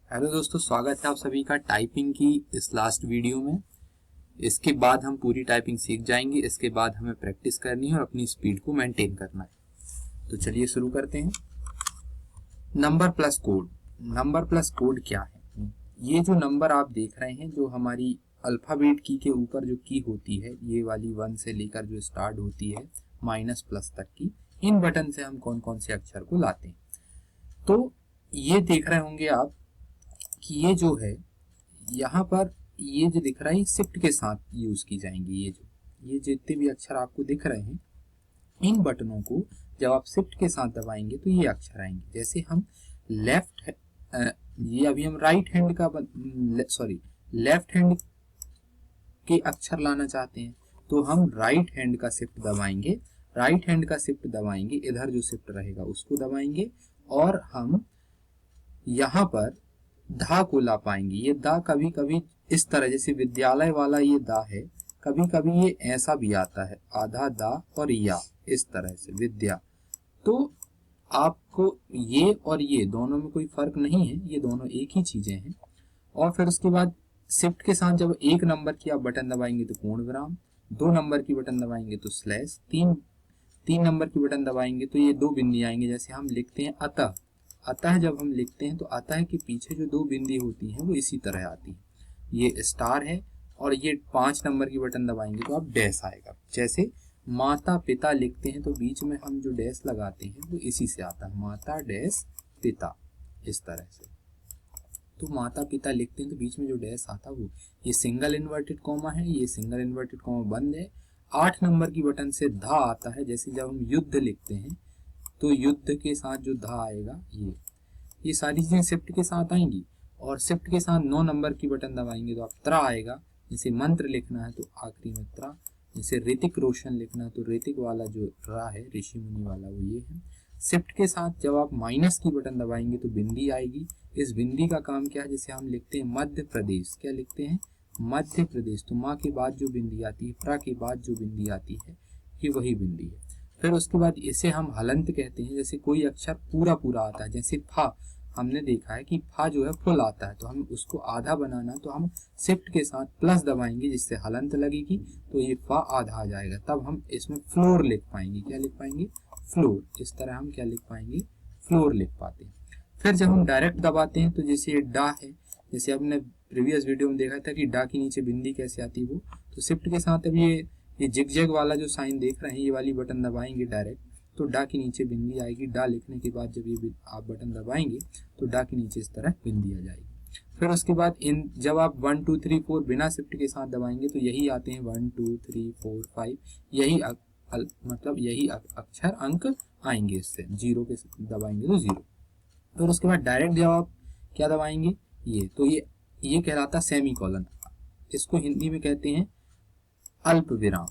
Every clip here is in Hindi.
हेलो दोस्तों, स्वागत है आप सभी का टाइपिंग की इस लास्ट वीडियो में। इसके बाद हम पूरी टाइपिंग सीख जाएंगे। इसके बाद हमें प्रैक्टिस करनी है और अपनी स्पीड को मेंटेन करना है। तो चलिए शुरू करते हैं। Number plus code. Number plus code क्या है? ये जो नंबर आप देख रहे हैं, जो हमारी अल्फाबेट की के ऊपर जो की होती है, ये वाली 1 से लेकर जो स्टार्ट होती है माइनस प्लस तक की, इन बटन से हम कौन कौन से अक्षर को लाते हैं। तो ये देख रहे होंगे आप कि ये जो है यहाँ पर ये जो दिख रहा है शिफ्ट के साथ यूज की जाएंगी। ये जितने भी अक्षर आपको दिख रहे हैं, इन बटनों को जब आप शिफ्ट के साथ दबाएंगे तो ये अक्षर आएंगे। जैसे हम लेफ्ट ये अभी हम राइट हैंड का लेफ्ट हैंड के अक्षर लाना चाहते हैं तो हम राइट हैंड का शिफ्ट दबाएंगे। राइट हैंड का शिफ्ट दबाएंगे, इधर जो शिफ्ट रहेगा उसको दबाएंगे और हम यहाँ पर धा को ला पाएंगे। ये दा कभी कभी इस तरह, जैसे विद्यालय वाला ये दा है, कभी कभी ये ऐसा भी आता है, आधा दा और या, इस तरह से विद्या। तो आपको ये और ये दोनों में कोई फर्क नहीं है, ये दोनों एक ही चीजें हैं। और फिर उसके बाद शिफ्ट के साथ जब 1 नंबर की आप बटन दबाएंगे तो पूर्ण विराम, 2 नंबर की बटन दबाएंगे तो स्लैश, 3 नंबर की बटन दबाएंगे तो ये 2 बिंदी आएंगे। जैसे हम लिखते हैं अतः, अतः जब हम लिखते हैं तो अतः के पीछे जो 2 बिंदी होती हैं वो इसी तरह आती है। ये स्टार है और ये 5 नंबर की बटन दबाएंगे तो आप डैश आएगा। जैसे माता पिता लिखते हैं तो बीच में हम जो डैश लगाते हैं वो इसी से आता है, माता डैश पिता, इस तरह से। तो माता पिता लिखते हैं तो बीच में जो डैश आता है वो, ये सिंगल इन्वर्टेड कॉमा है, ये सिंगल इन्वर्टेड कॉमा बंद है। 8 नंबर की बटन से धा आता है। जैसे जब हम युद्ध लिखते हैं तो युद्ध के साथ जो धा आएगा, ये सारी चीजें शिफ्ट के साथ आएंगी। और शिफ्ट के साथ 9 नंबर की बटन दबाएंगे तो आप त्रा आएगा। जैसे मंत्र लिखना है तो आखिरी में त्रा। जैसे ऋतिक रोशन लिखना है तो ऋतिक वाला जो रा है, ऋषि मुनि वाला, वो ये है। शिफ्ट के साथ जब आप माइनस की बटन दबाएंगे तो बिंदी आएगी। इस बिंदी का काम क्या है? जैसे हम लिखते हैं मध्य प्रदेश, क्या लिखते हैं? मध्य प्रदेश। तो माँ के बाद जो बिंदी आती है, प्रा के बाद जो बिंदी आती है, ये वही बिंदी है। फिर उसके बाद इसे हम हलंत कहते हैं। जैसे कोई अक्षर पूरा पूरा आता है, जैसे फा, हमने देखा है कि फा जो है फुल आता है, तो हम उसको आधा बनाना, तो हम शिफ्ट के साथ प्लस दबाएंगे जिससे हलंत लगेगी, तो ये फा आधा आ जाएगा। तब हम इसमें फ्लोर लिख पाएंगे। क्या लिख पाएंगे? फ्लोर। इस तरह हम क्या लिख पाएंगे? फ्लोर लिख पाते हैं। फिर जब हम डायरेक्ट दबाते हैं तो जैसे ये डा है, जैसे हमने प्रीवियस वीडियो में देखा था कि डा के नीचे बिंदी कैसे आती है वो, तो शिफ्ट के साथ अब ये जिगजैग वाला जो साइन देख रहे हैं, ये वाली बटन दबाएंगे डायरेक्ट तो डा के नीचे बिंदी आएगी। डा लिखने के बाद जब ये आप बटन दबाएंगे तो डा के नीचे इस तरह बिंदी आ जाएगी। फिर उसके बाद जब आप 1 2 3 4 बिना शिफ्ट के साथ दबाएंगे तो यही आते हैं 1 2 3 4 5, यही मतलब यही अक्षर अंक आएंगे। इससे जीरो के दबाएंगे तो 0। फिर उसके बाद डायरेक्ट जब आप क्या दबाएंगे, ये तो ये कहलाता सेमी कॉलन। इसको हिंदी में कहते हैं अल्प विराम।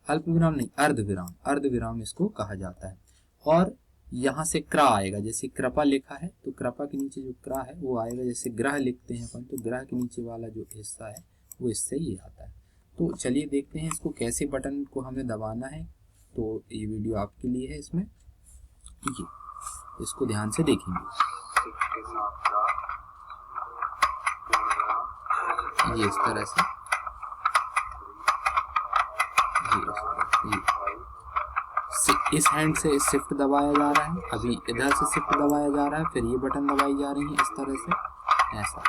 अल्प विराम नहीं, अर्ध विराम। अर्ध विराम इसको कहा जाता है। और यहाँ से क्रा आएगा। जैसे कृपा लिखा है तो कृपा के नीचे जो क्रा है वो आएगा। जैसे ग्रह लिखते हैं अपन तो ग्रह के नीचे वाला जो हिस्सा है वो इससे ये आता है। तो चलिए देखते हैं इसको कैसे बटन को हमें दबाना है। तो ये वीडियो आपके लिए है। इसमें ये इसको ध्यान से देखेंगे। ये इस तरह से इस हैंड से शिफ्ट दबाया जा रहा है, अभी इधर से शिफ्ट दबाया जा रहा है, फिर ये बटन दबाई जा रही है इस तरह से, ऐसा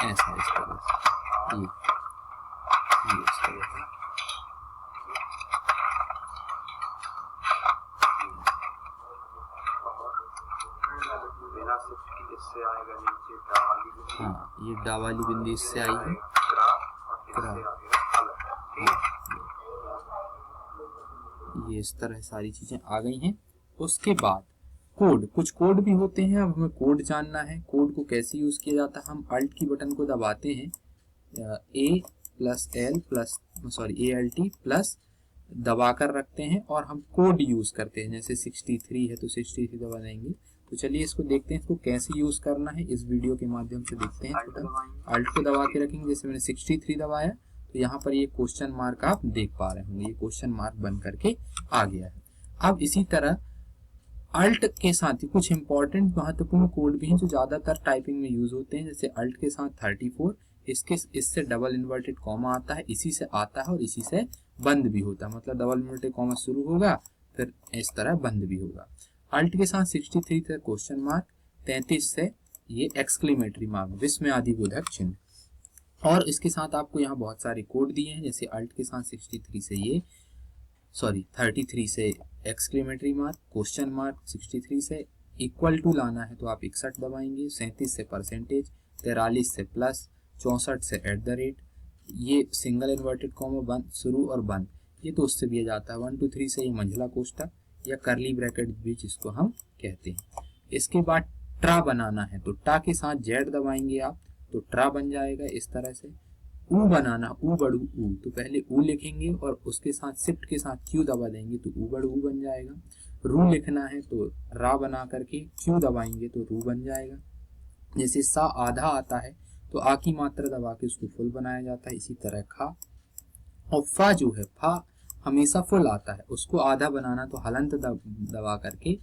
ऐसा इस तरह से, ये इस तरह से। हाँ, ये डा वाली बिंदी इससे आई है, ये इस तरह सारी चीजें आ गई हैं। उसके बाद कोड, कुछ कोड भी होते हैं। अब हमें कोड जानना है। कोड को कैसे यूज किया जाता है? हम अल्ट की बटन को दबाते हैं, ALT प्लस दबा कर रखते हैं और हम कोड यूज करते हैं। जैसे 63 है तो 63 दबा देंगे। तो चलिए इसको देखते हैं, इसको कैसे यूज करना है इस वीडियो के माध्यम से देखते हैं। अल्ट को दबा के रखेंगे। जैसे मैंने 63 दबाया तो यहाँ पर ये क्वेश्चन मार्क आप देख पा रहे होंगे, ये क्वेश्चन मार्क बन करके आ गया है। अब इसी तरह अल्ट के साथ ही कुछ इंपॉर्टेंट महत्वपूर्ण कोड भी हैं जो ज्यादातर टाइपिंग में यूज होते हैं, जैसे अल्ट के साथ 34, इससे डबल इन्वर्टेड कॉमा आता है, इसी से आता है और इसी से बंद भी होता है, मतलब डबल इन्वर्टेड कॉमा शुरू होगा फिर इस तरह बंद भी होगा। अल्ट के साथ 63 से क्वेश्चन मार्क, 33 से ये एक्सक्लेमेटरी मार्क, विस्मयादिबोधक चिन्ह। और इसके साथ आपको यहाँ बहुत सारे कोड दिए हैं, जैसे अल्ट के साथ 63 से ये 33 से एक्सक्लेमेटरी मार्क, क्वेश्चन मार्क 63 से इक्वल टू लाना है तो आप 61 दबाएंगे, 37 से परसेंटेज, 43 से प्लस, 64 से एट द रेट, ये सिंगल इन्वर्टेड कॉमा बंद शुरू और बंद, ये तो उससे भी जाता है। 1 2 3 से ये मंझला कोष्ठक या करली ब्रैकेट भी जिसको हम कहते हैं। इसके बाद ट्रा बनाना है तो टा के साथ जेड दबाएंगे आप तो ट्रा बन जाएगा इस तरह से। ऊ बनाना, ऊ बड़ू ऊ, तो पहले ऊ लिखेंगे और उसके साथ शिफ्ट के साथ क्यू दबा देंगे तो ऊ बड़ू ऊ बन जाएगा। रू लिखना है तो रा बना करके क्यू दबाएंगे तो रू बन जाएगा। जैसे सा आधा आता है तो आ की मात्रा दबा के उसको फुल बनाया जाता है, इसी तरह खा। और फा जो है, फा हमेशा फुल आता है, उसको आधा बनाना तो हलंत दबा करके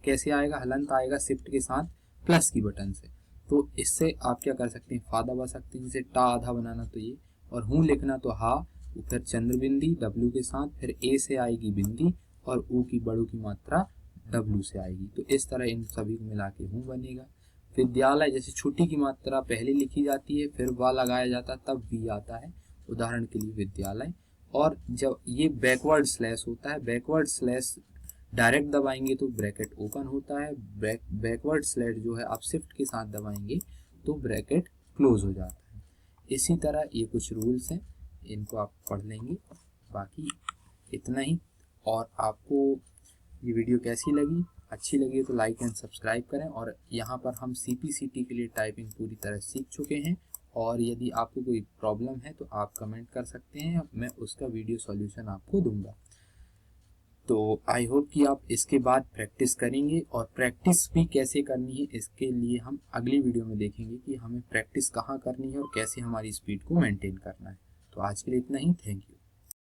कैसे आएगा, हलंत आएगा शिफ्ट के साथ प्लस की बटन से, तो इससे आप क्या कर सकते हैं, फा दबा सकते हैं। जैसे टा आधा बनाना तो ये, और हूँ लिखना तो हा, फिर चंद्र बिंदी डब्लू के साथ, फिर ए से आएगी बिंदी और ऊ की बड़ू की मात्रा डब्लू से आएगी, तो इस तरह इन सभी को मिला के हूँ बनेगा। विद्यालय, जैसे छुट्टी की मात्रा पहले लिखी जाती है फिर वा लगाया जाता है तब वी आता है, उदाहरण के लिए विद्यालय। और जब ये बैकवर्ड स्लैश होता है, बैकवर्ड स्लैश डायरेक्ट दबाएंगे तो ब्रैकेट ओपन होता है, बैकवर्ड स्लैश जो है आप शिफ्ट के साथ दबाएंगे तो ब्रैकेट क्लोज हो जाता है। इसी तरह ये कुछ रूल्स हैं, इनको आप पढ़ लेंगे, बाकी इतना ही। और आपको ये वीडियो कैसी लगी, अच्छी लगी तो लाइक एंड सब्सक्राइब करें। और यहाँ पर हम CPCT के लिए टाइपिंग पूरी तरह सीख चुके हैं, और यदि आपको कोई प्रॉब्लम है तो आप कमेंट कर सकते हैं, मैं उसका वीडियो सॉल्यूशन आपको दूंगा। तो आई होप कि आप इसके बाद प्रैक्टिस करेंगे, और प्रैक्टिस भी कैसे करनी है इसके लिए हम अगली वीडियो में देखेंगे कि हमें प्रैक्टिस कहाँ करनी है और कैसे हमारी स्पीड को मेंटेन करना है। तो आज के लिए इतना ही, थैंक यू।